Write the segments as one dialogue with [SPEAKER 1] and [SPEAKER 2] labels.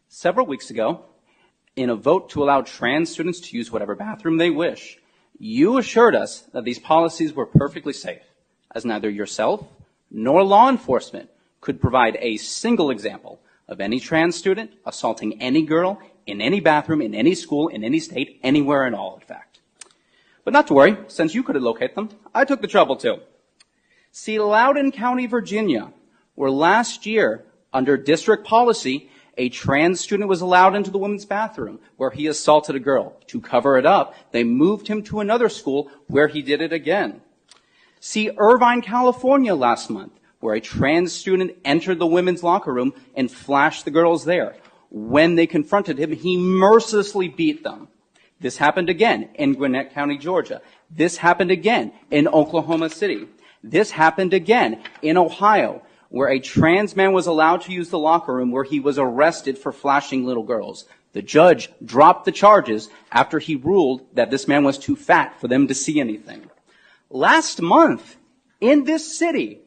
[SPEAKER 1] Several weeks ago, in a vote to allow trans students to use whatever bathroom they wish, you assured us that these policies were perfectly safe, as neither yourself nor law enforcement could provide a single example of any trans student assaulting any girl in any bathroom, in any school, in any state, anywhere at all, in fact. But not to worry, since you couldn't locate them, I took the trouble to. See, Loudoun County, Virginia, where last year, under district policy, a trans student was allowed into the women's bathroom where he assaulted a girl. To cover it up, they moved him to another school where he did it again. See, Irvine, California last month, where a trans student entered the women's locker room and flashed the girls there. When they confronted him, he mercilessly beat them. This happened again in Gwinnett County, Georgia. This happened again in Oklahoma City. This happened again in Ohio, where a trans man was allowed to use the locker room where he was arrested for flashing little girls. The judge dropped the charges after he ruled that this man was too fat for them to see anything. Last month, in this city,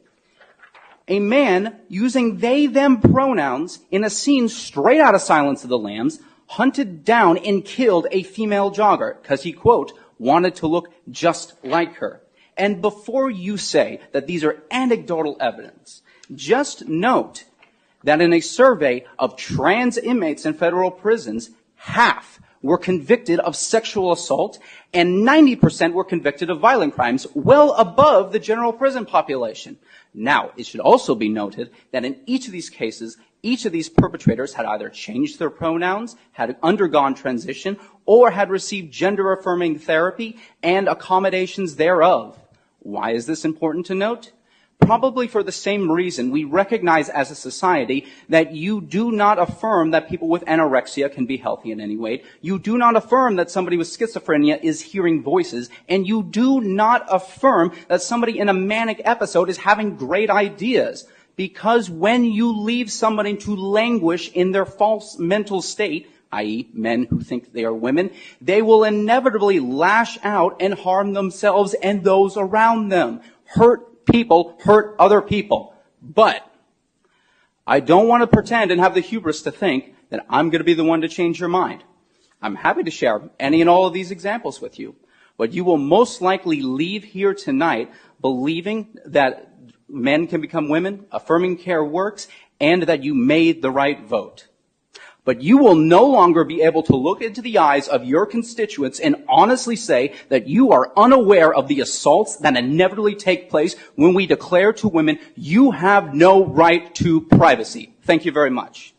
[SPEAKER 1] a man using they-them pronouns in a scene straight out of Silence of the Lambs hunted down and killed a female jogger because he, quote, wanted to look just like her. And before you say that these are anecdotal evidence, just note that in a survey of trans inmates in federal prisons, half were convicted of sexual assault and 90% were convicted of violent crimes, well above the general prison population. Now, it should also be noted that in each of these cases, each of these perpetrators had either changed their pronouns, had undergone transition, or had received gender-affirming therapy and accommodations thereof. Why is this important to note? Probably for the same reason we recognize as a society that you do not affirm that people with anorexia can be healthy in any way. You do not affirm that somebody with schizophrenia is hearing voices. And you do not affirm that somebody in a manic episode is having great ideas. Because when you leave somebody to languish in their false mental state, i.e. men who think they are women, they will inevitably lash out and harm themselves and those around them. People hurt other people. But I don't want to pretend and have the hubris to think that I'm going to be the one to change your mind. I'm happy to share any and all of these examples with you. But you will most likely leave here tonight believing that men can become women, affirming care works, and that you made the right vote. But you will no longer be able to look into the eyes of your constituents and honestly say that you are unaware of the assaults that inevitably take place when we declare to women, you have no right to privacy. Thank you very much.